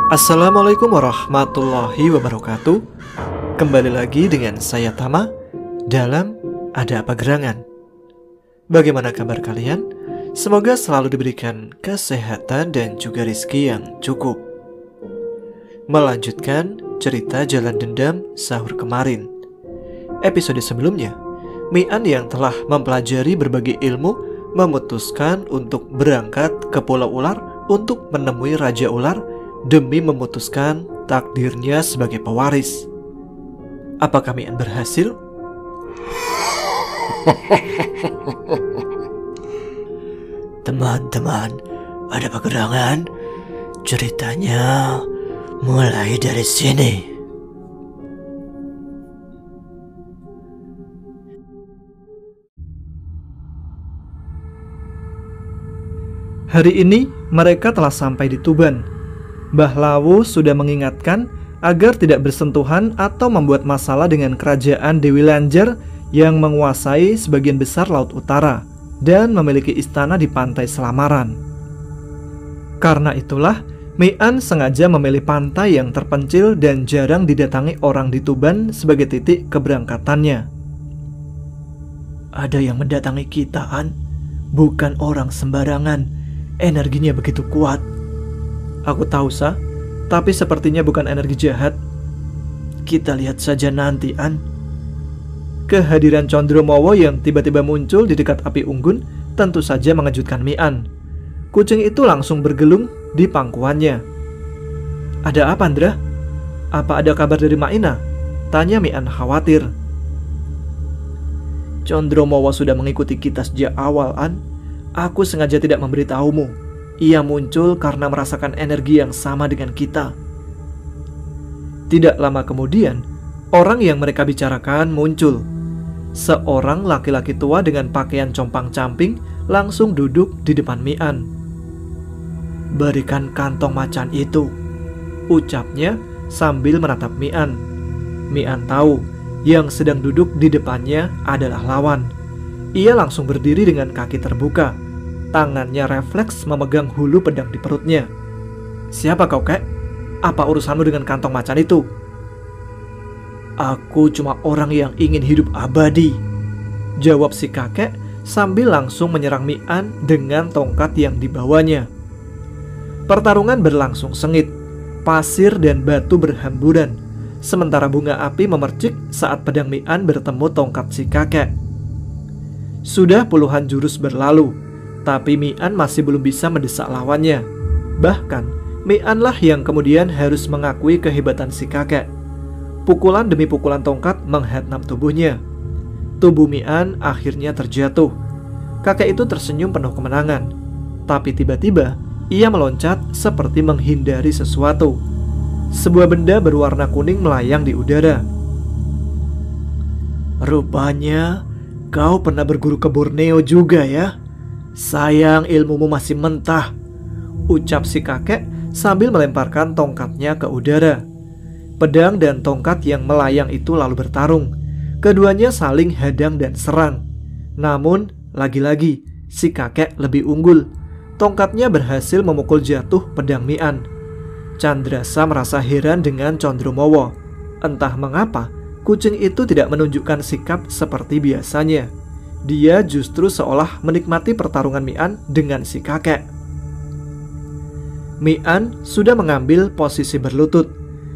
Assalamualaikum warahmatullahi wabarakatuh. Kembali lagi dengan saya Tama dalam Ada Apa Gerangan. Bagaimana kabar kalian? Semoga selalu diberikan kesehatan dan juga rezeki yang cukup. Melanjutkan cerita Jalan Dendam sahur kemarin. Episode sebelumnya, Mian yang telah mempelajari berbagai ilmu memutuskan untuk berangkat ke Pulau Ular untuk menemui Raja Ular demi memutuskan takdirnya sebagai pewaris. Apakah Mian berhasil? Teman-teman, ada apa gerangan? Ceritanya mulai dari sini. Hari ini mereka telah sampai di Tuban. Mbah Lawu sudah mengingatkan agar tidak bersentuhan atau membuat masalah dengan kerajaan Dewi Lanjar yang menguasai sebagian besar Laut Utara dan memiliki istana di pantai Selamaran. Karena itulah, Mian sengaja memilih pantai yang terpencil dan jarang didatangi orang di Tuban sebagai titik keberangkatannya. Ada yang mendatangi kita, An. Bukan orang sembarangan. Energinya begitu kuat. Aku tahu, Sa, tapi sepertinya bukan energi jahat. Kita lihat saja nanti, An. Kehadiran Condromowo yang tiba-tiba muncul di dekat api unggun tentu saja mengejutkan Mian. Kucing itu langsung bergelung di pangkuannya. Ada apa, Andra? Apa ada kabar dari Maina? Tanya Mian khawatir. Condromowo sudah mengikuti kita sejak awal, An. Aku sengaja tidak memberitahumu. Ia muncul karena merasakan energi yang sama dengan kita. Tidak lama kemudian, orang yang mereka bicarakan muncul. Seorang laki-laki tua dengan pakaian compang-camping langsung duduk di depan Mian. Berikan kantong macan itu, ucapnya sambil menatap Mian. Mian tahu yang sedang duduk di depannya adalah lawan. Ia langsung berdiri dengan kaki terbuka. Tangannya refleks memegang hulu pedang di perutnya. Siapa kau, kek? Apa urusanmu dengan kantong macan itu? Aku cuma orang yang ingin hidup abadi, jawab si kakek sambil langsung menyerang Mian dengan tongkat yang dibawanya. Pertarungan berlangsung sengit. Pasir dan batu berhamburan, sementara bunga api memercik saat pedang Mian bertemu tongkat si kakek. Sudah puluhan jurus berlalu, tapi Mian masih belum bisa mendesak lawannya. Bahkan, Mianlah yang kemudian harus mengakui kehebatan si kakek. Pukulan demi pukulan tongkat menghantam tubuhnya. Tubuh Mian akhirnya terjatuh. Kakek itu tersenyum penuh kemenangan. Tapi tiba-tiba, ia meloncat seperti menghindari sesuatu. Sebuah benda berwarna kuning melayang di udara. Rupanya, kau pernah berguru ke Borneo juga ya? Sayang ilmumu masih mentah, ucap si kakek sambil melemparkan tongkatnya ke udara. Pedang dan tongkat yang melayang itu lalu bertarung. Keduanya saling hadang dan serang. Namun, lagi-lagi, si kakek lebih unggul. Tongkatnya berhasil memukul jatuh pedang Mian. Chandrasa merasa heran dengan Condromowo. Entah mengapa, kucing itu tidak menunjukkan sikap seperti biasanya. Dia justru seolah menikmati pertarungan Mian dengan si kakek. Mian sudah mengambil posisi berlutut.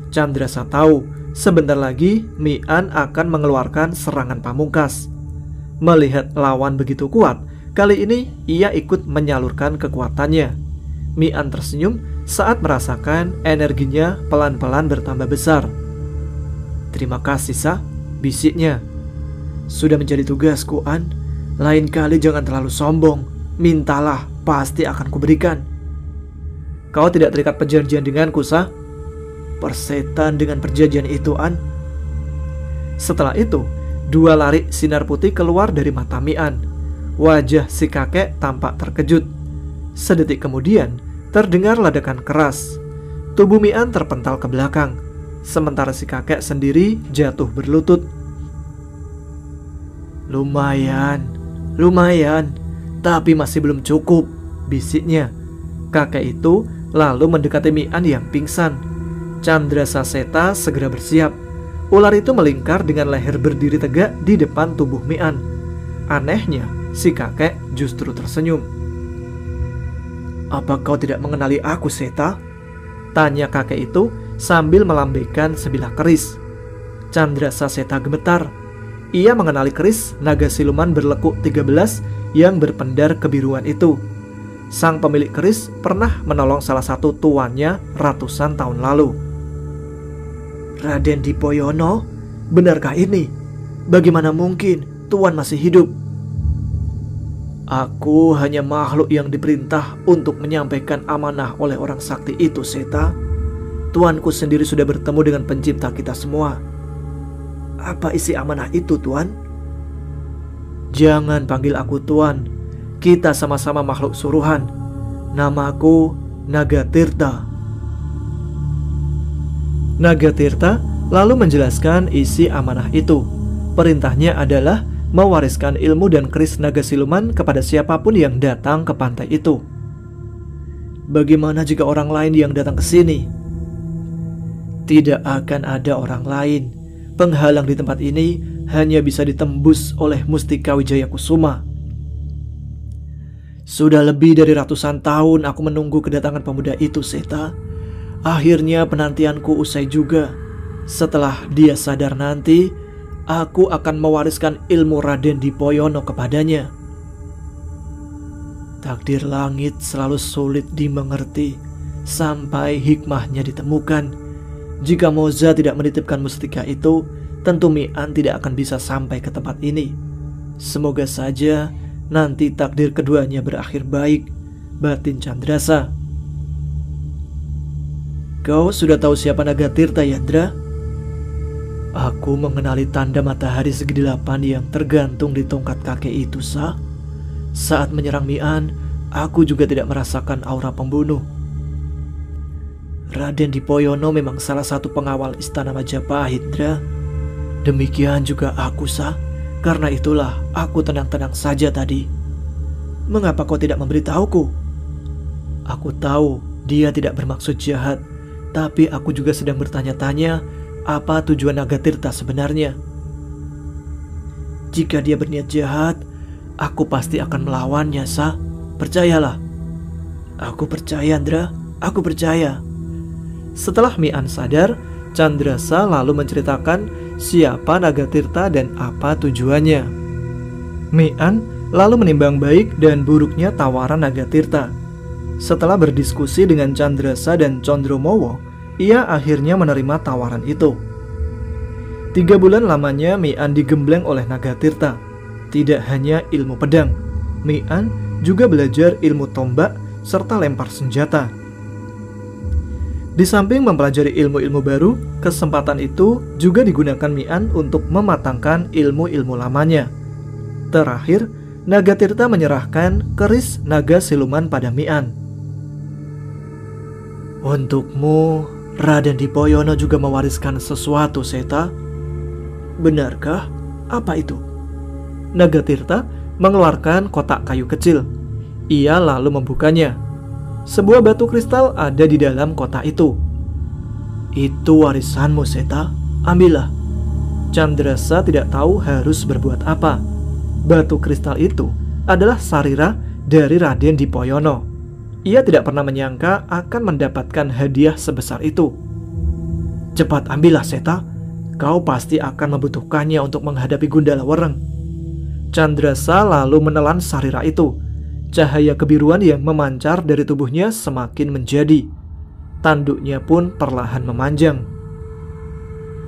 Chandrasa tahu sebentar lagi Mian akan mengeluarkan serangan pamungkas. Melihat lawan begitu kuat, kali ini ia ikut menyalurkan kekuatannya. Mian tersenyum saat merasakan energinya pelan-pelan bertambah besar. Terima kasih, Sa, bisiknya. Sudah menjadi tugasku, An. Lain kali jangan terlalu sombong. Mintalah, pasti akan kuberikan. Kau tidak terikat perjanjian denganku, Sa? Persetan dengan perjanjian itu, An. Setelah itu, dua larik sinar putih keluar dari mata Mian. Wajah si kakek tampak terkejut. Sedetik kemudian, terdengar ledakan keras. Tubuh Mian terpental ke belakang, sementara si kakek sendiri jatuh berlutut. Lumayan, Lumayan, tapi masih belum cukup, bisiknya. Kakek itu lalu mendekati Mian yang pingsan. Chandrasaseta segera bersiap. Ular itu melingkar dengan leher berdiri tegak di depan tubuh Mian. Anehnya, si kakek justru tersenyum. "Apa kau tidak mengenali aku, Seta?" tanya kakek itu sambil melambaikan sebilah keris. Chandrasaseta gemetar. Ia mengenali keris naga siluman berlekuk 13 yang berpendar kebiruan itu. Sang pemilik keris pernah menolong salah satu tuannya ratusan tahun lalu. "Raden Dipoyono, benarkah ini? Bagaimana mungkin tuan masih hidup?" "Aku hanya makhluk yang diperintah untuk menyampaikan amanah oleh orang sakti itu, Seta. Tuanku sendiri sudah bertemu dengan pencipta kita semua." "Apa isi amanah itu, Tuan?" "Jangan panggil aku Tuan. Kita sama-sama makhluk suruhan. Namaku Nagatirta." Nagatirta lalu menjelaskan isi amanah itu. Perintahnya adalah mewariskan ilmu dan keris naga siluman kepada siapapun yang datang ke pantai itu. "Bagaimana jika orang lain yang datang ke sini?" "Tidak akan ada orang lain. Penghalang di tempat ini hanya bisa ditembus oleh Mustika Wijaya Kusuma. Sudah lebih dari ratusan tahun aku menunggu kedatangan pemuda itu, Seta. Akhirnya penantianku usai juga. Setelah dia sadar nanti, aku akan mewariskan ilmu Raden Dipoyono kepadanya." Takdir langit selalu sulit dimengerti sampai hikmahnya ditemukan. Jika Moza tidak menitipkan mustika itu, tentu Mian tidak akan bisa sampai ke tempat ini. Semoga saja nanti takdir keduanya berakhir baik, batin Chandrasa. "Kau sudah tahu siapa Nagatirta, Yandra?" "Aku mengenali tanda matahari segi 8 yang tergantung di tongkat kakek itu, Sa. Saat menyerang Mian, aku juga tidak merasakan aura pembunuh." "Raden Dipoyono memang salah satu pengawal istana Majapahit, Dra. Demikian juga aku, Sa. Karena itulah aku tenang-tenang saja tadi." "Mengapa kau tidak memberitahuku?" "Aku tahu dia tidak bermaksud jahat, tapi aku juga sedang bertanya-tanya apa tujuan Nagatirta sebenarnya. Jika dia berniat jahat, aku pasti akan melawannya, Sa. Percayalah." "Aku percaya, Andra. Aku percaya." Setelah Mian sadar, Chandrasa lalu menceritakan siapa Nagatirta dan apa tujuannya. Mian lalu menimbang baik dan buruknya tawaran Nagatirta. Setelah berdiskusi dengan Chandrasa dan Condromowo, ia akhirnya menerima tawaran itu. 3 bulan lamanya Mian digembleng oleh Nagatirta. Tidak hanya ilmu pedang, Mian juga belajar ilmu tombak serta lempar senjata. Di samping mempelajari ilmu-ilmu baru, kesempatan itu juga digunakan Mian untuk mematangkan ilmu-ilmu lamanya. Terakhir, Nagatirta menyerahkan keris naga siluman pada Mian. "Untukmu, Raden Dipoyono juga mewariskan sesuatu, Seta." "Benarkah? Apa itu?" Nagatirta mengeluarkan kotak kayu kecil. Ia lalu membukanya. Sebuah batu kristal ada di dalam kotak itu. "Itu warisanmu, Seta. Ambillah." Chandrasa tidak tahu harus berbuat apa. Batu kristal itu adalah sarira dari Raden Dipoyono. Ia tidak pernah menyangka akan mendapatkan hadiah sebesar itu. "Cepat ambillah, Seta. Kau pasti akan membutuhkannya untuk menghadapi Gundala Wereng." Chandrasa lalu menelan sarira itu. Cahaya kebiruan yang memancar dari tubuhnya semakin menjadi. Tanduknya pun perlahan memanjang.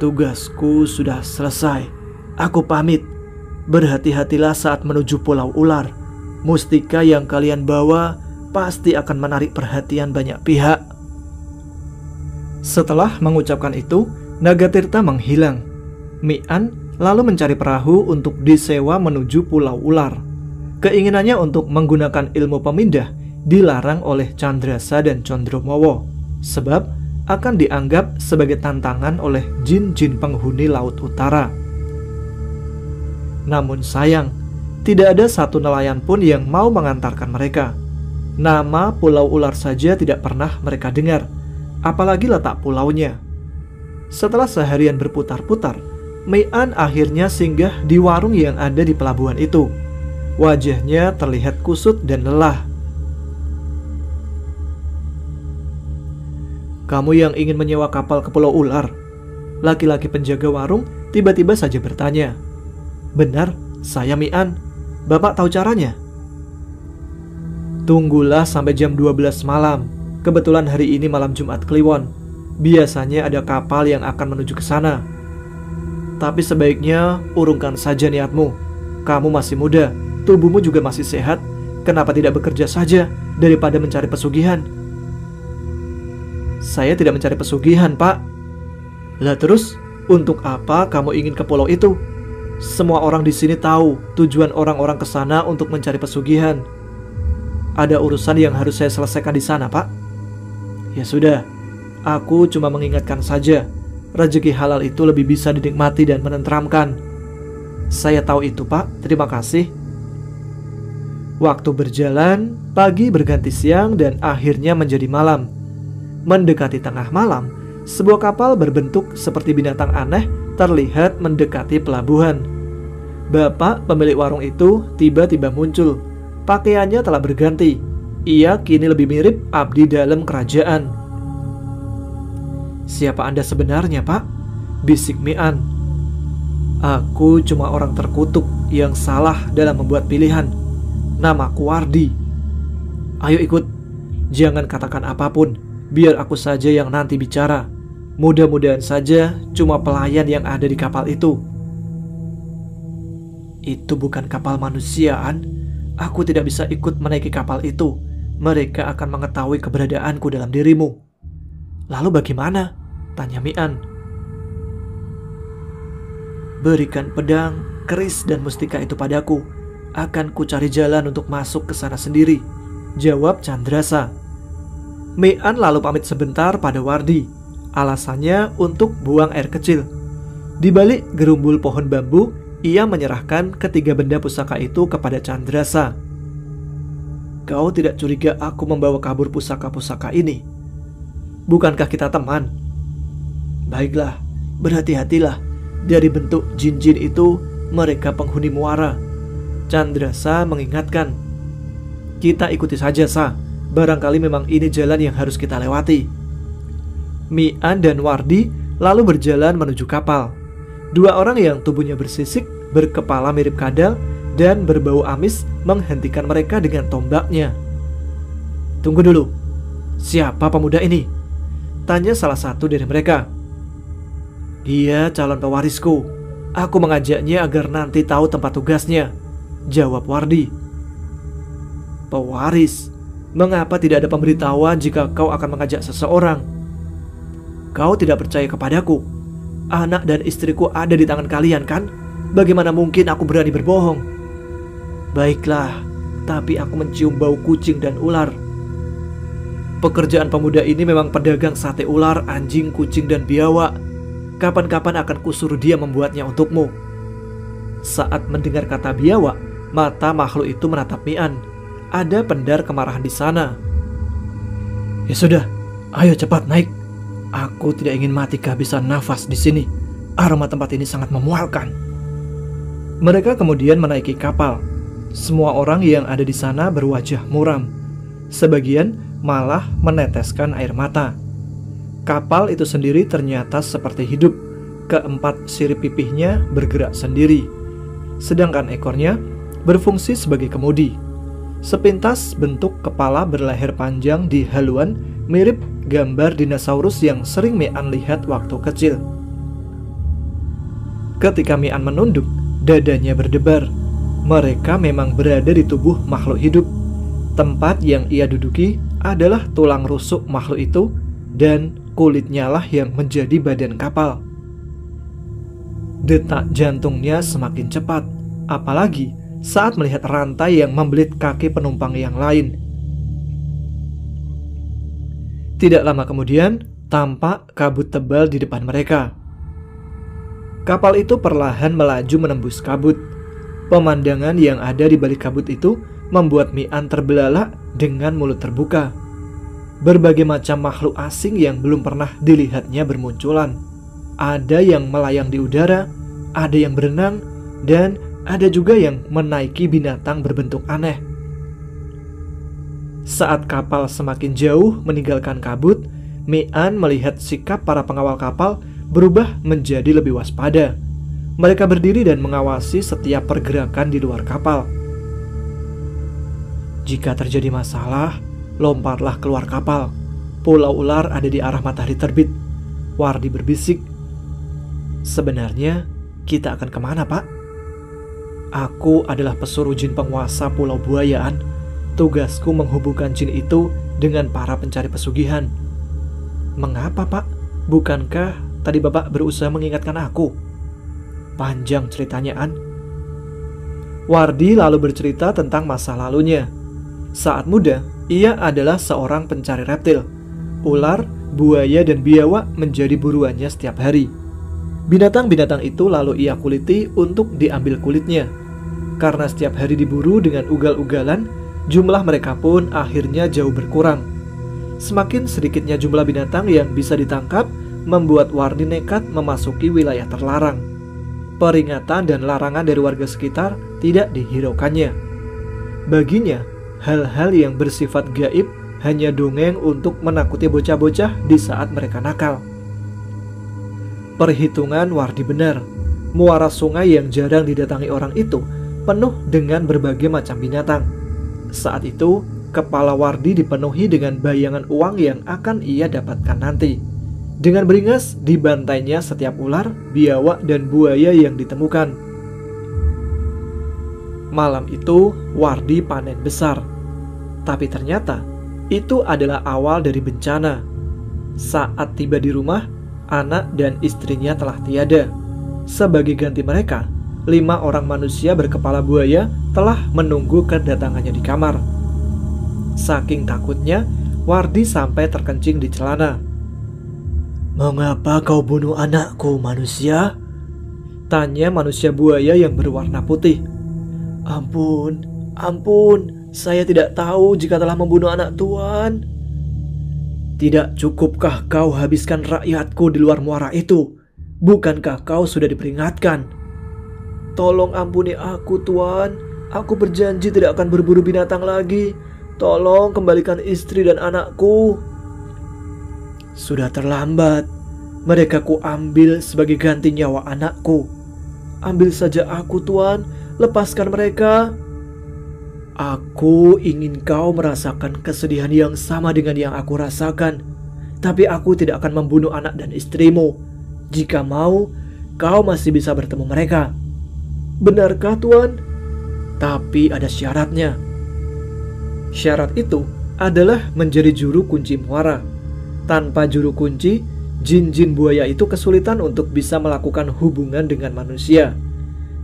"Tugasku sudah selesai. Aku pamit. Berhati-hatilah saat menuju Pulau Ular. Mustika yang kalian bawa pasti akan menarik perhatian banyak pihak." Setelah mengucapkan itu, Nagatirta menghilang. Mian lalu mencari perahu untuk disewa menuju Pulau Ular. Keinginannya untuk menggunakan ilmu pemindah dilarang oleh Chandrasa dan Condromowo, sebab akan dianggap sebagai tantangan oleh jin-jin penghuni Laut Utara. Namun sayang, Tidak ada satu nelayan pun yang mau mengantarkan mereka. Nama Pulau Ular saja tidak pernah mereka dengar, apalagi letak pulaunya. Setelah seharian berputar-putar, Mian akhirnya singgah di warung yang ada di pelabuhan itu. Wajahnya terlihat kusut dan lelah. "Kamu yang ingin menyewa kapal ke Pulau Ular?" Laki-laki penjaga warung tiba-tiba saja bertanya. "Benar, saya Mian. Bapak tahu caranya?" "Tunggulah sampai jam 12 malam. Kebetulan hari ini malam Jumat Kliwon. Biasanya ada kapal yang akan menuju ke sana. Tapi sebaiknya urungkan saja niatmu. Kamu masih muda, tubuhmu juga masih sehat. Kenapa tidak bekerja saja daripada mencari pesugihan?" "Saya tidak mencari pesugihan, Pak." "Lah terus, untuk apa kamu ingin ke pulau itu? Semua orang di sini tahu tujuan orang-orang ke sana untuk mencari pesugihan. Ada urusan yang harus saya selesaikan di sana, Pak." "Ya sudah, aku cuma mengingatkan saja. Rezeki halal itu lebih bisa dinikmati dan menenteramkan." "Saya tahu itu, Pak. Terima kasih." Waktu berjalan, pagi berganti siang dan akhirnya menjadi malam. Mendekati tengah malam, sebuah kapal berbentuk seperti binatang aneh terlihat mendekati pelabuhan. Bapak pemilik warung itu tiba-tiba muncul. Pakaiannya telah berganti. Ia kini lebih mirip abdi dalam kerajaan. "Siapa Anda sebenarnya, Pak?" bisik Mian. "Aku cuma orang terkutuk yang salah dalam membuat pilihan. Namaku Wardi." "Ayo ikut. Jangan katakan apapun. Biar aku saja yang nanti bicara. Mudah-mudahan saja cuma pelayan yang ada di kapal itu." "Itu bukan kapal manusiaan. Aku tidak bisa ikut menaiki kapal itu. Mereka akan mengetahui keberadaanku dalam dirimu." "Lalu bagaimana?" tanya Mian. "Berikan pedang, keris dan mustika itu padaku. Akan ku cari jalan untuk masuk ke sana sendiri," jawab Candrasa. Mian lalu pamit sebentar pada Wardi. Alasannya untuk buang air kecil. Di balik gerumbul pohon bambu, ia menyerahkan ketiga benda pusaka itu kepada Candrasa. "Kau tidak curiga aku membawa kabur pusaka-pusaka ini? Bukankah kita teman?" "Baiklah, berhati-hatilah. Dari bentuk jin-jin itu, mereka penghuni muara." Candrasa mengingatkan. "Kita ikuti saja, Sa. Barangkali memang ini jalan yang harus kita lewati." Mian dan Wardi lalu berjalan menuju kapal. Dua orang yang tubuhnya bersisik, berkepala mirip kadal, dan berbau amis menghentikan mereka dengan tombaknya. "Tunggu dulu. Siapa pemuda ini?" tanya salah satu dari mereka. "Dia calon pewarisku. Aku mengajaknya agar nanti tahu tempat tugasnya," jawab Wardi. "Pewaris? Mengapa tidak ada pemberitahuan jika kau akan mengajak seseorang? Kau tidak percaya kepadaku? Anak dan istriku ada di tangan kalian, kan? Bagaimana mungkin aku berani berbohong?" "Baiklah, tapi aku mencium bau kucing dan ular." "Pekerjaan pemuda ini memang pedagang sate ular, anjing, kucing, dan biawak. Kapan-kapan akan kusuruh dia membuatnya untukmu." Saat mendengar kata biawak, mata makhluk itu menatap Mian. Ada pendar kemarahan di sana. "Ya sudah, ayo cepat naik. Aku tidak ingin mati kehabisan nafas di sini. Aroma tempat ini sangat memualkan." Mereka kemudian menaiki kapal. Semua orang yang ada di sana berwajah muram. Sebagian malah meneteskan air mata. Kapal itu sendiri ternyata seperti hidup. Keempat sirip pipihnya bergerak sendiri, sedangkan ekornya berfungsi sebagai kemudi. Sepintas bentuk kepala berleher panjang di haluan mirip gambar dinosaurus yang sering Mian lihat waktu kecil. Ketika Mian menunduk, dadanya berdebar. Mereka memang berada di tubuh makhluk hidup. Tempat yang ia duduki adalah tulang rusuk makhluk itu, dan kulitnya lah yang menjadi badan kapal. Detak jantungnya semakin cepat, apalagi saat melihat rantai yang membelit kaki penumpang yang lain. Tidak lama kemudian, tampak kabut tebal di depan mereka. Kapal itu perlahan melaju menembus kabut. Pemandangan yang ada di balik kabut itu membuat Mian terbelalak dengan mulut terbuka. Berbagai macam makhluk asing yang belum pernah dilihatnya bermunculan. Ada yang melayang di udara, ada yang berenang, dan ada juga yang menaiki binatang berbentuk aneh. Saat kapal semakin jauh meninggalkan kabut, Mian melihat sikap para pengawal kapal berubah menjadi lebih waspada. Mereka berdiri dan mengawasi setiap pergerakan di luar kapal. Jika terjadi masalah, lompatlah keluar kapal. Pulau Ular ada di arah matahari terbit. Wardi berbisik. Sebenarnya kita akan kemana, Pak? Aku adalah pesuruh jin penguasa Pulau Buayaan. Tugasku menghubungkan jin itu dengan para pencari pesugihan. Mengapa, Pak? Bukankah tadi Bapak berusaha mengingatkan aku? Panjang ceritanya, An. Wardi lalu bercerita tentang masa lalunya. Saat muda, ia adalah seorang pencari reptil. Ular, buaya, dan biawak menjadi buruannya setiap hari. Binatang-binatang itu lalu ia kuliti untuk diambil kulitnya. Karena setiap hari diburu dengan ugal-ugalan, jumlah mereka pun akhirnya jauh berkurang. Semakin sedikitnya jumlah binatang yang bisa ditangkap, membuat Wardi nekat memasuki wilayah terlarang. Peringatan dan larangan dari warga sekitar tidak dihiraukannya. Baginya, hal-hal yang bersifat gaib hanya dongeng untuk menakuti bocah-bocah di saat mereka nakal. Perhitungan Wardi benar. Muara sungai yang jarang didatangi orang itu penuh dengan berbagai macam binatang. Saat itu, kepala Wardi dipenuhi dengan bayangan uang yang akan ia dapatkan nanti. Dengan beringas dibantainya setiap ular, biawak, dan buaya yang ditemukan. Malam itu Wardi panen besar. Tapi ternyata itu adalah awal dari bencana. Saat tiba di rumah, anak dan istrinya telah tiada. Sebagai ganti mereka, 5 orang manusia berkepala buaya telah menunggu kedatangannya di kamar. Saking takutnya, Wardi sampai terkencing di celana. "Mengapa kau bunuh anakku, manusia?" tanya manusia buaya yang berwarna putih. Ampun, saya tidak tahu jika telah membunuh anak Tuan." "Tidak cukupkah kau habiskan rakyatku di luar muara itu? Bukankah kau sudah diperingatkan?" "Tolong ampuni aku, Tuan. Aku berjanji tidak akan berburu binatang lagi. Tolong kembalikan istri dan anakku." "Sudah terlambat. Mereka ku ambil sebagai ganti nyawa anakku." "Ambil saja aku, Tuan. Lepaskan mereka." "Aku ingin kau merasakan kesedihan yang sama dengan yang aku rasakan. Tapi aku tidak akan membunuh anak dan istrimu. Jika mau, kau masih bisa bertemu mereka." "Benarkah, Tuan?" "Tapi ada syaratnya." Syarat itu adalah menjadi juru kunci muara. Tanpa juru kunci, jin-jin buaya itu kesulitan untuk bisa melakukan hubungan dengan manusia.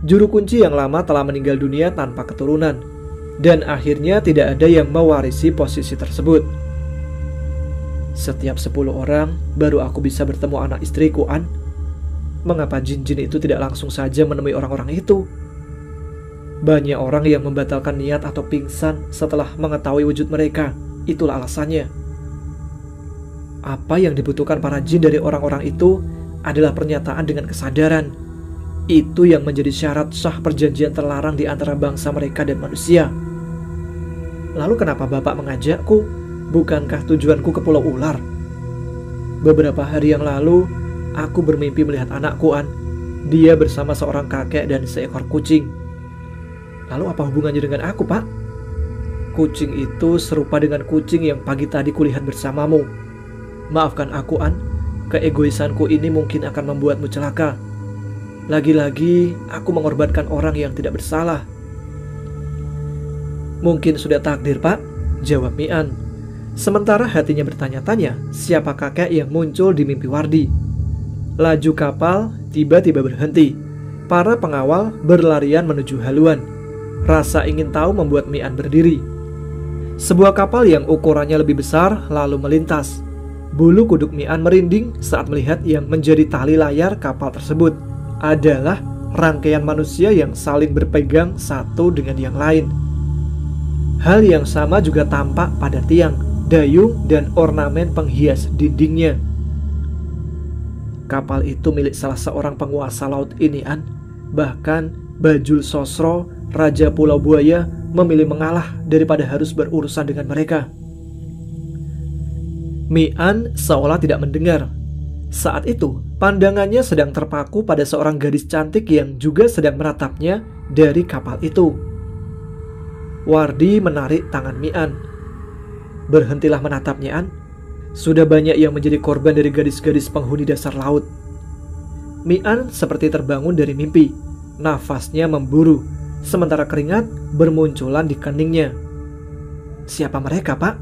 Juru kunci yang lama telah meninggal dunia tanpa keturunan, dan akhirnya tidak ada yang mewarisi posisi tersebut. "Setiap 10 orang baru aku bisa bertemu anak istriku, An. Mengapa jin-jin itu tidak langsung saja menemui orang-orang itu?" "Banyak orang yang membatalkan niat atau pingsan setelah mengetahui wujud mereka. Itulah alasannya." Apa yang dibutuhkan para jin dari orang-orang itu adalah pernyataan dengan kesadaran. Itu yang menjadi syarat sah perjanjian terlarang di antara bangsa mereka dan manusia. "Lalu kenapa Bapak mengajakku? Bukankah tujuanku ke Pulau Ular?" "Beberapa hari yang lalu, aku bermimpi melihat anakku, An. Dia bersama seorang kakek dan seekor kucing." "Lalu apa hubungannya dengan aku, Pak?" "Kucing itu serupa dengan kucing yang pagi tadi kulihat bersamamu. Maafkan aku, An. Keegoisanku ini mungkin akan membuatmu celaka. Lagi-lagi aku mengorbankan orang yang tidak bersalah." "Mungkin sudah takdir, Pak," jawab Mian. Sementara hatinya bertanya-tanya siapa kakek yang muncul di mimpi Wardi. Laju kapal tiba-tiba berhenti. Para pengawal berlarian menuju haluan. Rasa ingin tahu membuat Mian berdiri. Sebuah kapal yang ukurannya lebih besar lalu melintas. Bulu kuduk Mian merinding saat melihat yang menjadi tali layar kapal tersebut adalah rangkaian manusia yang saling berpegang satu dengan yang lain. Hal yang sama juga tampak pada tiang, dayung, dan ornamen penghias dindingnya. Kapal itu milik salah seorang penguasa laut ini, An. Bahkan Bajul Sosro, Raja Pulau Buaya, memilih mengalah daripada harus berurusan dengan mereka. Mian seolah tidak mendengar. Saat itu, pandangannya sedang terpaku pada seorang gadis cantik yang juga sedang meratapnya dari kapal itu. Wardi menarik tangan Mian. "Berhentilah menatapnya, An. Sudah banyak yang menjadi korban dari gadis-gadis penghuni dasar laut." Mian seperti terbangun dari mimpi. Nafasnya memburu, sementara keringat bermunculan di keningnya. "Siapa mereka, Pak?"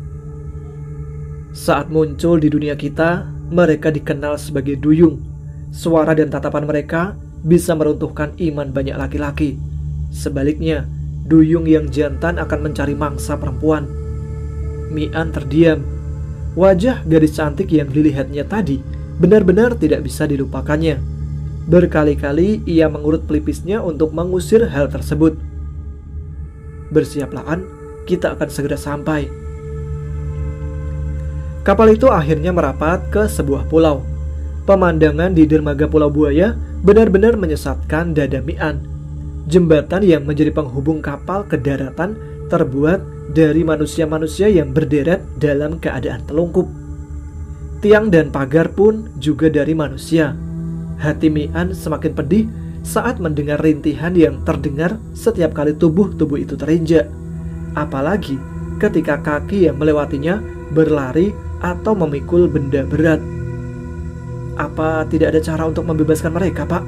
"Saat muncul di dunia kita, mereka dikenal sebagai duyung. Suara dan tatapan mereka bisa meruntuhkan iman banyak laki-laki. Sebaliknya, duyung yang jantan akan mencari mangsa perempuan." Mian terdiam. Wajah gadis cantik yang dilihatnya tadi benar-benar tidak bisa dilupakannya. Berkali-kali ia mengurut pelipisnya untuk mengusir hal tersebut. "Bersiaplah, An, kita akan segera sampai." Kapal itu akhirnya merapat ke sebuah pulau. Pemandangan di dermaga Pulau Buaya benar-benar menyesatkan dada Mian. Jembatan yang menjadi penghubung kapal ke daratan terbuat dari manusia-manusia yang berderet dalam keadaan telungkup. Tiang dan pagar pun juga dari manusia. Hati Mian semakin pedih saat mendengar rintihan yang terdengar setiap kali tubuh-tubuh itu terinjak. Apalagi ketika kaki yang melewatinya berlari atau memikul benda berat. Apa tidak ada cara untuk membebaskan mereka, Pak?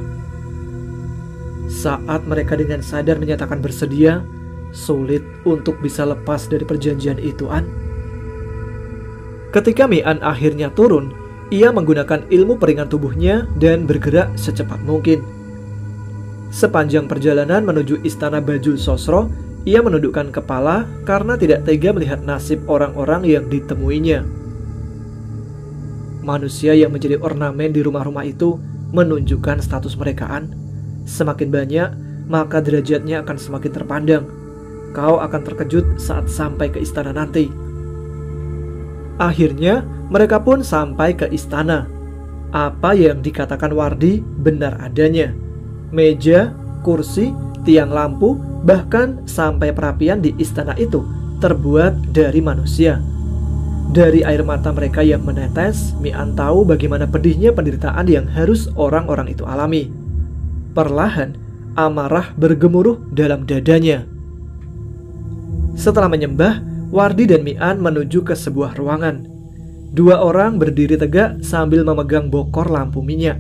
Saat mereka dengan sadar menyatakan bersedia, sulit untuk bisa lepas dari perjanjian itu, An. Ketika Mian akhirnya turun, ia menggunakan ilmu peringan tubuhnya dan bergerak secepat mungkin. Sepanjang perjalanan menuju istana Bajul Sosro, ia menundukkan kepala karena tidak tega melihat nasib orang-orang yang ditemuinya. Manusia yang menjadi ornamen di rumah-rumah itu menunjukkan status mereka, An. Semakin banyak, maka derajatnya akan semakin terpandang. Kau akan terkejut saat sampai ke istana nanti. Akhirnya, mereka pun sampai ke istana. Apa yang dikatakan Wardi benar adanya. Meja, kursi, tiang lampu, bahkan sampai perapian di istana itu terbuat dari manusia. Dari air mata mereka yang menetes, Mian tahu bagaimana pedihnya penderitaan yang harus orang-orang itu alami. Perlahan, amarah bergemuruh dalam dadanya. Setelah menyembah, Wardi dan Mian menuju ke sebuah ruangan. Dua orang berdiri tegak sambil memegang bokor lampu minyak.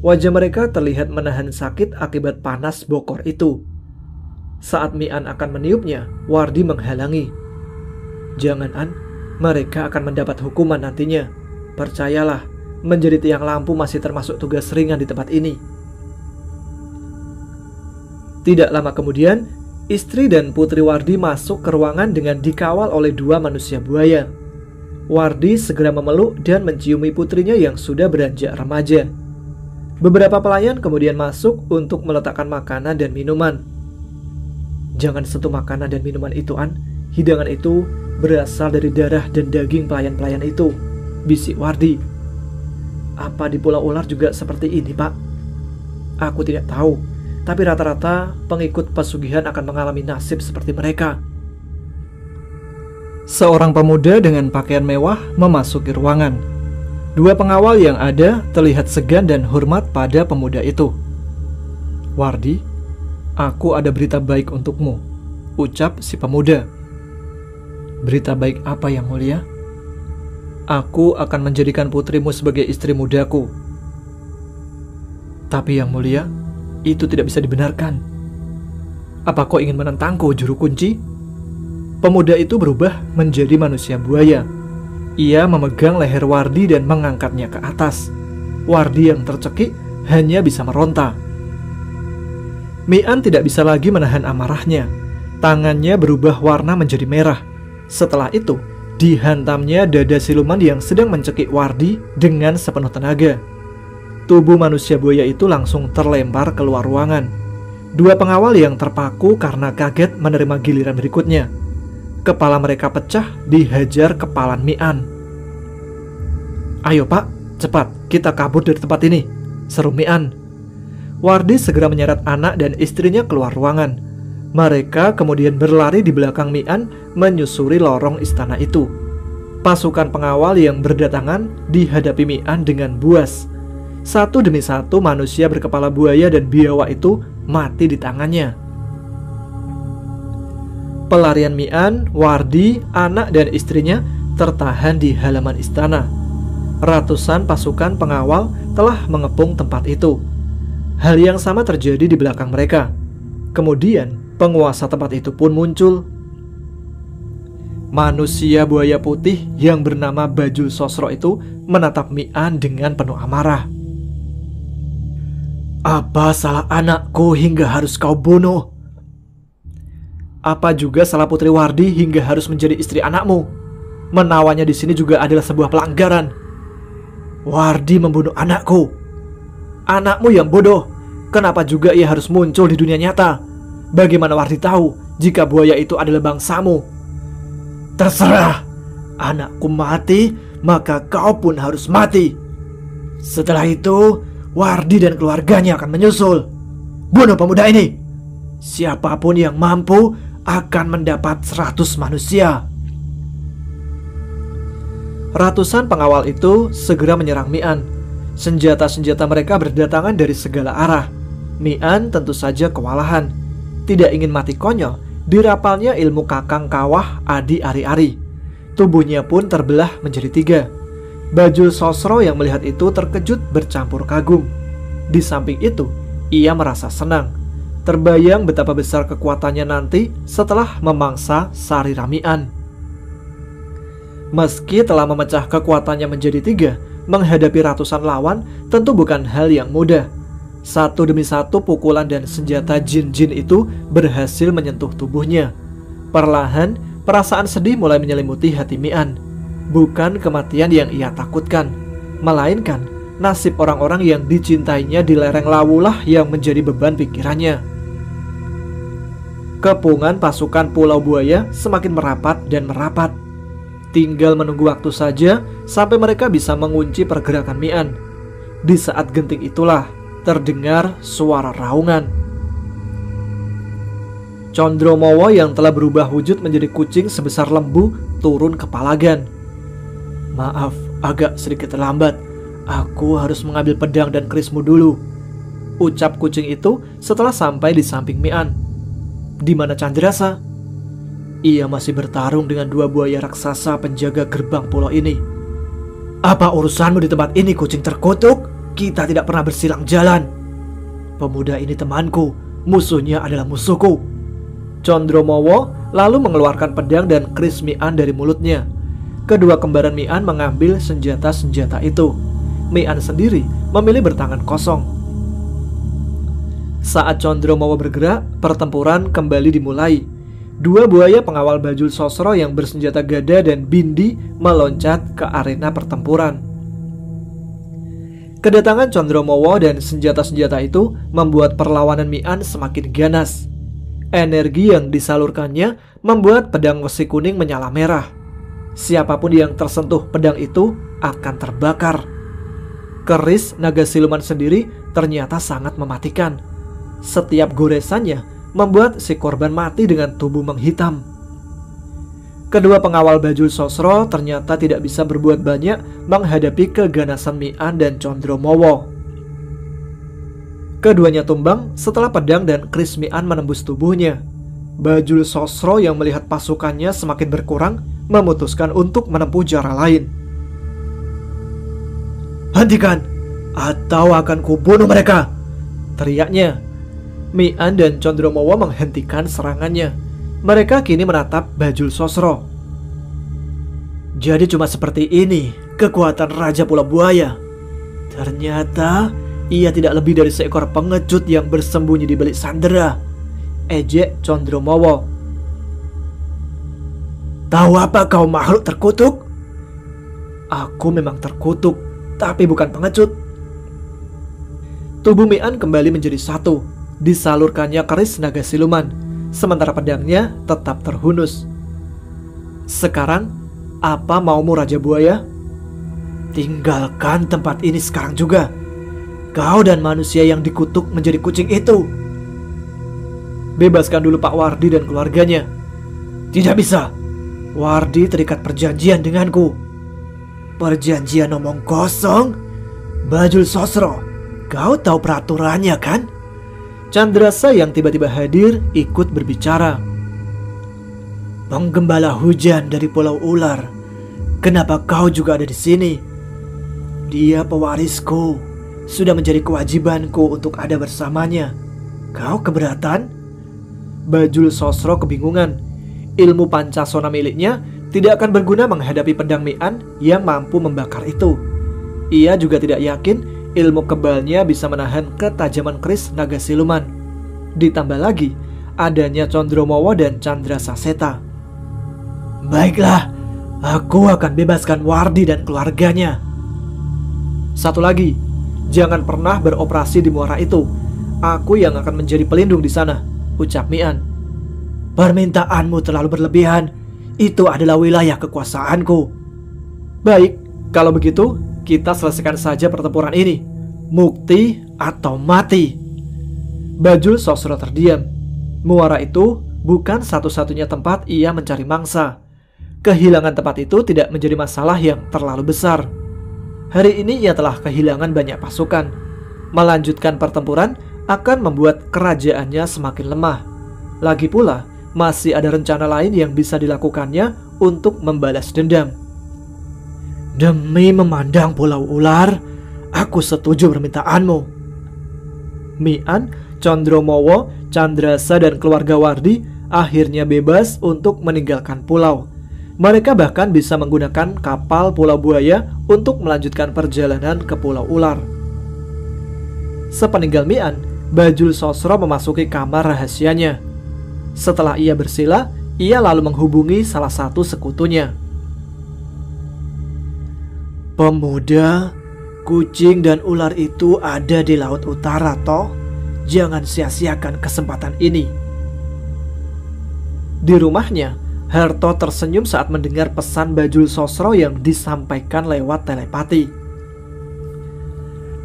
Wajah mereka terlihat menahan sakit akibat panas bokor itu. Saat Mian akan meniupnya, Wardi menghalangi. "Jangan, An, mereka akan mendapat hukuman nantinya. Percayalah, menjadi tiang lampu masih termasuk tugas ringan di tempat ini." Tidak lama kemudian, istri dan putri Wardi masuk ke ruangan dengan dikawal oleh dua manusia buaya. Wardi segera memeluk dan menciumi putrinya yang sudah beranjak remaja. Beberapa pelayan kemudian masuk untuk meletakkan makanan dan minuman. "Jangan sentuh makanan dan minuman itu, An. Hidangan itu berasal dari darah dan daging pelayan-pelayan itu," bisik Wardi. "Apa di Pulau Ular juga seperti ini, Pak?" "Aku tidak tahu. Tapi rata-rata pengikut pesugihan akan mengalami nasib seperti mereka." Seorang pemuda dengan pakaian mewah memasuki ruangan. Dua pengawal yang ada terlihat segan dan hormat pada pemuda itu. "Wardi, aku ada berita baik untukmu," ucap si pemuda. "Berita baik apa, Yang Mulia?" "Aku akan menjadikan putrimu sebagai istri mudaku." "Tapi Yang Mulia, itu tidak bisa dibenarkan." "Apa kau ingin menentangku, juru kunci?" Pemuda itu berubah menjadi manusia buaya. Ia memegang leher Wardi dan mengangkatnya ke atas. Wardi yang tercekik hanya bisa meronta. Mian tidak bisa lagi menahan amarahnya. Tangannya berubah warna menjadi merah. Setelah itu, dihantamnya dada siluman yang sedang mencekik Wardi dengan sepenuh tenaga. tubuh manusia buaya itu langsung terlempar keluar ruangan. Dua pengawal yang terpaku karena kaget menerima giliran berikutnya. Kepala mereka pecah dihajar kepalan Mian. "Ayo Pak, cepat kita kabur dari tempat ini," seru Mian. Wardi segera menyeret anak dan istrinya keluar ruangan. Mereka kemudian berlari di belakang Mian menyusuri lorong istana itu. Pasukan pengawal yang berdatangan dihadapi Mian dengan buas. Satu demi satu manusia berkepala buaya dan biawak itu mati di tangannya. Pelarian Mian, Wardi, anak dan istrinya tertahan di halaman istana. Ratusan pasukan pengawal telah mengepung tempat itu. Hal yang sama terjadi di belakang mereka. Kemudian penguasa tempat itu pun muncul. Manusia buaya putih yang bernama Bajul Sosro itu menatap Mian dengan penuh amarah. "Apa salah anakku hingga harus kau bunuh? Apa juga salah Putri Wardi hingga harus menjadi istri anakmu? Menawannya di sini juga adalah sebuah pelanggaran. Wardi membunuh anakku. Anakmu yang bodoh. Kenapa juga ia harus muncul di dunia nyata? Bagaimana Wardi tahu jika buaya itu adalah bangsamu? Terserah. Anakku mati, maka kau pun harus mati. Setelah itu Wardi dan keluarganya akan menyusul. Bunuh pemuda ini. Siapapun yang mampu akan mendapat 100 manusia." Ratusan pengawal itu segera menyerang Mian. Senjata-senjata mereka berdatangan dari segala arah. Mian tentu saja kewalahan. Tidak ingin mati konyol, dirapalnya ilmu Kakang Kawah Adi Ari-Ari. Tubuhnya pun terbelah menjadi 3. Bajul Sosro yang melihat itu terkejut bercampur kagum. Di samping itu, ia merasa senang. Terbayang betapa besar kekuatannya nanti setelah memangsa Sarira Mian. Meski telah memecah kekuatannya menjadi 3, menghadapi ratusan lawan tentu bukan hal yang mudah. Satu demi satu pukulan dan senjata jin-jin itu berhasil menyentuh tubuhnya. Perlahan, perasaan sedih mulai menyelimuti hati Mian. Bukan kematian yang ia takutkan, melainkan nasib orang-orang yang dicintainya di lereng Lawulah yang menjadi beban pikirannya. Kepungan pasukan Pulau Buaya semakin merapat dan merapat. Tinggal menunggu waktu saja sampai mereka bisa mengunci pergerakan Mian. Di saat genting itulah terdengar suara raungan. Condromowo yang telah berubah wujud menjadi kucing sebesar lembu turun ke Palagan. "Maaf, agak sedikit terlambat. Aku harus mengambil pedang dan kerismu dulu," ucap kucing itu setelah sampai di samping Mian. "Di mana Candrasa?" "Ia masih bertarung dengan 2 buaya raksasa penjaga gerbang pulau ini." "Apa urusanmu di tempat ini, kucing terkutuk? Kita tidak pernah bersilang jalan." "Pemuda ini temanku, musuhnya adalah musuhku." Condromowo lalu mengeluarkan pedang dan keris Mian dari mulutnya. Kedua kembaran Mian mengambil senjata-senjata itu. Mian sendiri memilih bertangan kosong. Saat Condromowo bergerak, pertempuran kembali dimulai. 2 buaya pengawal Bajul Sosro yang bersenjata gada dan bindi meloncat ke arena pertempuran. Kedatangan Condromowo dan senjata-senjata itu membuat perlawanan Mian semakin ganas. Energi yang disalurkannya membuat pedang besi kuning menyala merah. Siapapun yang tersentuh pedang itu akan terbakar. Keris naga siluman sendiri ternyata sangat mematikan. Setiap goresannya membuat si korban mati dengan tubuh menghitam. Kedua pengawal Bajul Sosro ternyata tidak bisa berbuat banyak menghadapi keganasan Mian dan Condromowo. Keduanya tumbang setelah pedang dan keris Mian menembus tubuhnya. Bajul Sosro yang melihat pasukannya semakin berkurang memutuskan untuk menempuh cara lain. "Hentikan, atau akan kubunuh mereka!" teriaknya. Mian dan Condromowo menghentikan serangannya. Mereka kini menatap Bajul Sosro. "Jadi cuma seperti ini kekuatan Raja Pulau Buaya. Ternyata ia tidak lebih dari seekor pengecut yang bersembunyi di balik sandera," ejek Condromowo. "Tahu apa kau makhluk terkutuk?" "Aku memang terkutuk, tapi bukan pengecut." Tubuh Mi'an kembali menjadi satu. Disalurkannya keris naga siluman, sementara pedangnya tetap terhunus. Sekarang, apa maumu Raja Buaya? Tinggalkan tempat ini sekarang juga. Kau dan manusia yang dikutuk menjadi kucing itu. Bebaskan dulu Pak Wardi dan keluarganya. Tidak bisa. Wardi terikat perjanjian denganku. Perjanjian omong kosong. Bajul Sosro, kau tahu peraturannya kan? Candrasa yang tiba-tiba hadir ikut berbicara. Penggembala hujan dari Pulau Ular, kenapa kau juga ada di sini? Dia pewarisku. Sudah menjadi kewajibanku untuk ada bersamanya. Kau keberatan? Bajul Sosro kebingungan. Ilmu pancasona miliknya tidak akan berguna menghadapi pedang Mi'an yang mampu membakar itu. Ia juga tidak yakin ilmu kebalnya bisa menahan ketajaman keris naga siluman. Ditambah lagi adanya Condromowo dan Candrasa Seta. Baiklah, aku akan bebaskan Wardi dan keluarganya. Satu lagi, jangan pernah beroperasi di muara itu. Aku yang akan menjadi pelindung di sana, ucap Mi'an. Permintaanmu terlalu berlebihan. Itu adalah wilayah kekuasaanku. Baik, kalau begitu kita selesaikan saja pertempuran ini. Mukti atau mati. Bajul Sosro terdiam. Muara itu bukan satu-satunya tempat ia mencari mangsa. Kehilangan tempat itu tidak menjadi masalah yang terlalu besar. Hari ini ia telah kehilangan banyak pasukan. Melanjutkan pertempuran akan membuat kerajaannya semakin lemah. Lagi pula, masih ada rencana lain yang bisa dilakukannya untuk membalas dendam. Demi memandang Pulau Ular, aku setuju permintaanmu. Mi'an, Condromowo, Candrasa dan keluarga Wardi akhirnya bebas untuk meninggalkan pulau. Mereka bahkan bisa menggunakan kapal Pulau Buaya untuk melanjutkan perjalanan ke Pulau Ular. Sepeninggal Mi'an, Bajul Sosro memasuki kamar rahasianya. Setelah ia bersila, ia lalu menghubungi salah satu sekutunya. Pemuda, kucing dan ular itu ada di Laut Utara toh. Jangan sia-siakan kesempatan ini. Di rumahnya, Harto tersenyum saat mendengar pesan Bajul Sosro yang disampaikan lewat telepati.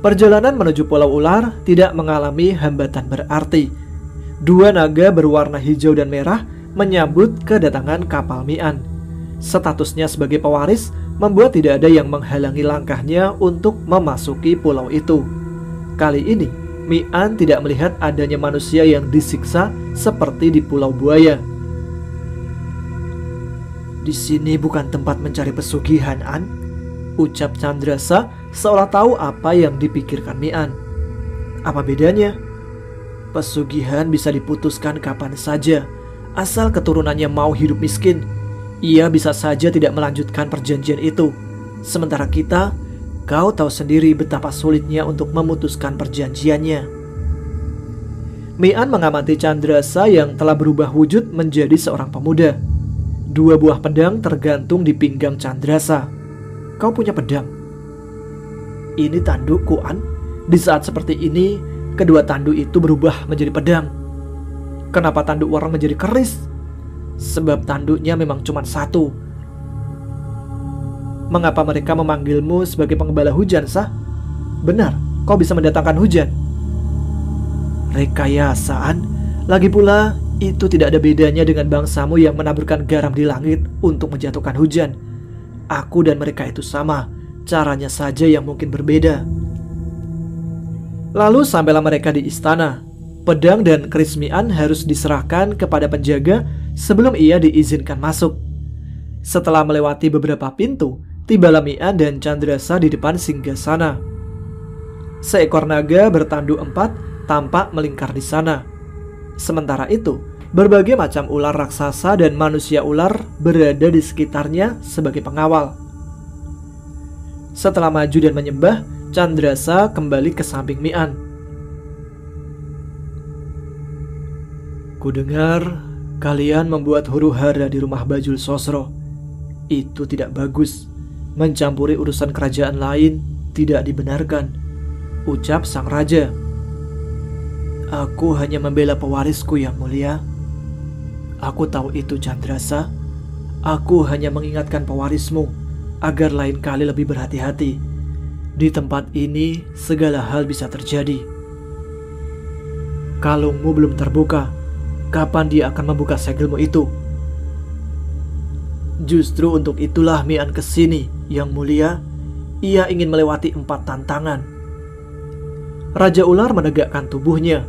Perjalanan menuju Pulau Ular tidak mengalami hambatan berarti. Dua naga berwarna hijau dan merah menyambut kedatangan kapal Mi'an. Statusnya sebagai pewaris membuat tidak ada yang menghalangi langkahnya untuk memasuki pulau itu. Kali ini, Mi'an tidak melihat adanya manusia yang disiksa seperti di Pulau Buaya. Di sini bukan tempat mencari pesugihan, An, ucap Candrasa seolah tahu apa yang dipikirkan Mi'an. Apa bedanya? Pesugihan bisa diputuskan kapan saja, asal keturunannya mau hidup miskin. Ia bisa saja tidak melanjutkan perjanjian itu. Sementara kita, kau tahu sendiri betapa sulitnya untuk memutuskan perjanjiannya. Mi'an mengamati Candrasa yang telah berubah wujud menjadi seorang pemuda. Dua buah pedang tergantung di pinggang Candrasa. Kau punya pedang? Ini tandukku, An. Di saat seperti ini, kedua tanduk itu berubah menjadi pedang. Kenapa tanduk orang menjadi keris? Sebab tanduknya memang cuma satu. Mengapa mereka memanggilmu sebagai penggembala hujan, Sah? Benar, kau bisa mendatangkan hujan. Rekayasaan. Lagi pula, itu tidak ada bedanya dengan bangsamu yang menaburkan garam di langit untuk menjatuhkan hujan. Aku dan mereka itu sama, caranya saja yang mungkin berbeda. Lalu sampailah mereka di istana. Pedang dan keris Mi'an harus diserahkan kepada penjaga sebelum ia diizinkan masuk. Setelah melewati beberapa pintu, tibalah Mi'an dan Candrasa di depan singgasana. Seekor naga bertanduk 4 tampak melingkar di sana. Sementara itu, berbagai macam ular raksasa dan manusia ular berada di sekitarnya sebagai pengawal. Setelah maju dan menyembah, Candrasa kembali ke samping Mi'an. Kudengar kalian membuat huru-hara di rumah Bajul Sosro. Itu tidak bagus. Mencampuri urusan kerajaan lain tidak dibenarkan, ucap sang raja. Aku hanya membela pewarisku yang mulia. Aku tahu itu, Candrasa. Aku hanya mengingatkan pewarismu agar lain kali lebih berhati-hati. Di tempat ini segala hal bisa terjadi. Kalungmu belum terbuka. Kapan dia akan membuka segelmu itu? Justru untuk itulah Mi'an kesini, yang mulia. Ia ingin melewati 4 tantangan. Raja ular menegakkan tubuhnya.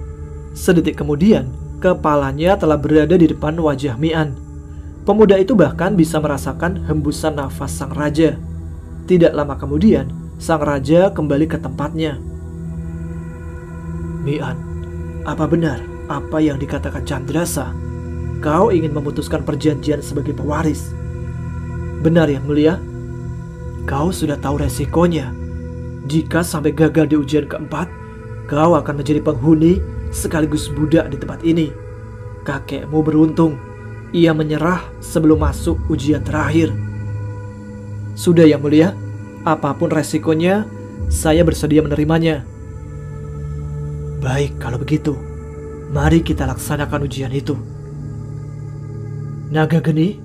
Sedetik kemudian, kepalanya telah berada di depan wajah Mi'an. Pemuda itu bahkan bisa merasakan hembusan nafas sang raja. Tidak lama kemudian, sang raja kembali ke tempatnya. Mi'an, apa benar apa yang dikatakan Candrasa? Kau ingin memutuskan perjanjian sebagai pewaris? Benar, yang mulia. Kau sudah tahu resikonya. Jika sampai gagal di ujian keempat, kau akan menjadi penghuni sekaligus budak di tempat ini. Kakekmu beruntung. Ia menyerah sebelum masuk ujian terakhir. Sudah, yang mulia. Apapun resikonya, saya bersedia menerimanya. Baik, kalau begitu, mari kita laksanakan ujian itu. Naga Geni,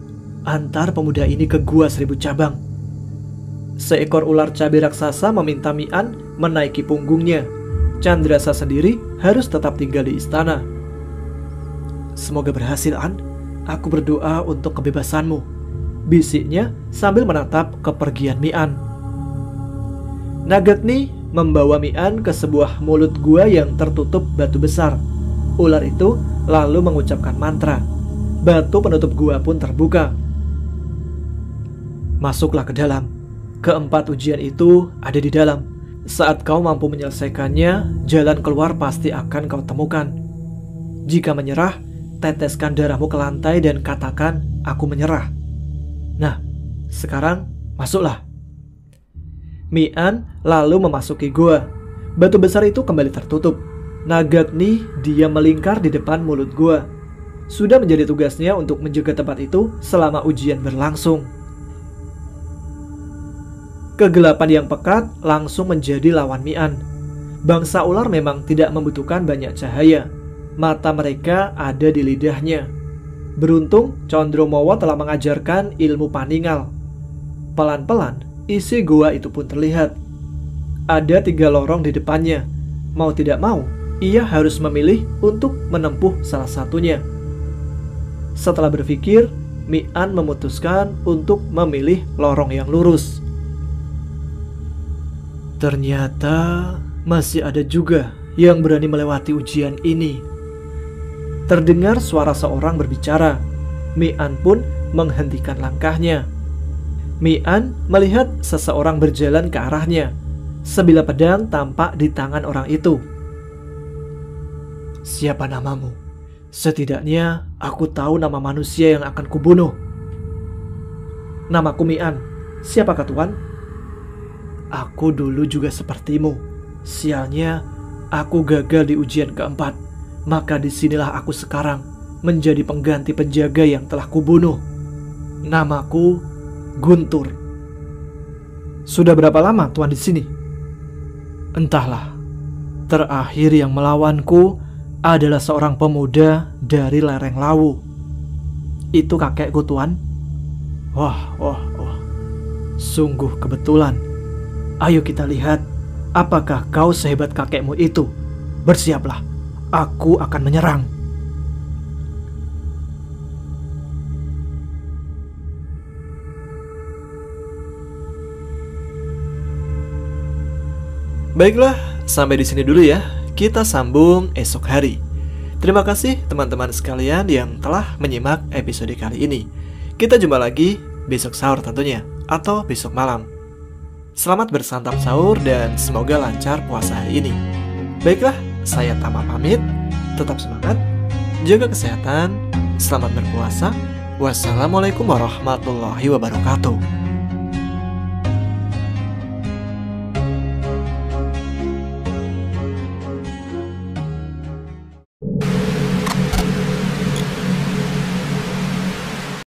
antar pemuda ini ke Gua Seribu Cabang. Seekor ular cabai raksasa meminta Mi'an menaiki punggungnya. Candrasa sendiri harus tetap tinggal di istana. Semoga berhasil, An. Aku berdoa untuk kebebasanmu, bisiknya sambil menatap kepergian Mi'an. Naga Geni membawa Mi'an ke sebuah mulut gua yang tertutup batu besar. Ular itu lalu mengucapkan mantra. Batu penutup gua pun terbuka. Masuklah ke dalam. Keempat ujian itu ada di dalam. Saat kau mampu menyelesaikannya, jalan keluar pasti akan kau temukan. Jika menyerah, teteskan darahmu ke lantai dan katakan, "Aku menyerah." Nah, sekarang masuklah. Mi'an lalu memasuki gua. Batu besar itu kembali tertutup. Naga Geni diam melingkar di depan mulut gua. Sudah menjadi tugasnya untuk menjaga tempat itu selama ujian berlangsung. Kegelapan yang pekat langsung menjadi lawan Mi'an. Bangsa ular memang tidak membutuhkan banyak cahaya. Mata mereka ada di lidahnya. Beruntung, Condromowo telah mengajarkan ilmu paningal. Pelan-pelan, isi gua itu pun terlihat. Ada 3 lorong di depannya. Mau tidak mau, ia harus memilih untuk menempuh salah satunya. Setelah berpikir, Mi'an memutuskan untuk memilih lorong yang lurus. Ternyata masih ada juga yang berani melewati ujian ini. Terdengar suara seorang berbicara. Mi'an pun menghentikan langkahnya. Mi'an melihat seseorang berjalan ke arahnya. Sebilah pedang tampak di tangan orang itu. Siapa namamu? Setidaknya aku tahu nama manusia yang akan kubunuh. Namaku Mi'an. Siapakah tuan? Aku dulu juga sepertimu. Sialnya, aku gagal di ujian keempat. Maka disinilah aku sekarang menjadi pengganti penjaga yang telah kubunuh. Namaku Guntur. Sudah berapa lama tuan di sini? Entahlah. Terakhir yang melawanku adalah seorang pemuda dari lereng Lawu. Itu kakekku tuan. Wah. Sungguh kebetulan. Ayo kita lihat, apakah kau sehebat kakekmu itu? Bersiaplah, aku akan menyerang. Baiklah, sampai di sini dulu ya. Kita sambung esok hari. Terima kasih teman-teman sekalian yang telah menyimak episode kali ini. Kita jumpa lagi besok sahur tentunya, atau besok malam. Selamat bersantap sahur dan semoga lancar puasa hari ini. Baiklah, saya Tama pamit. Tetap semangat, jaga kesehatan, selamat berpuasa. Wassalamualaikum warahmatullahi wabarakatuh.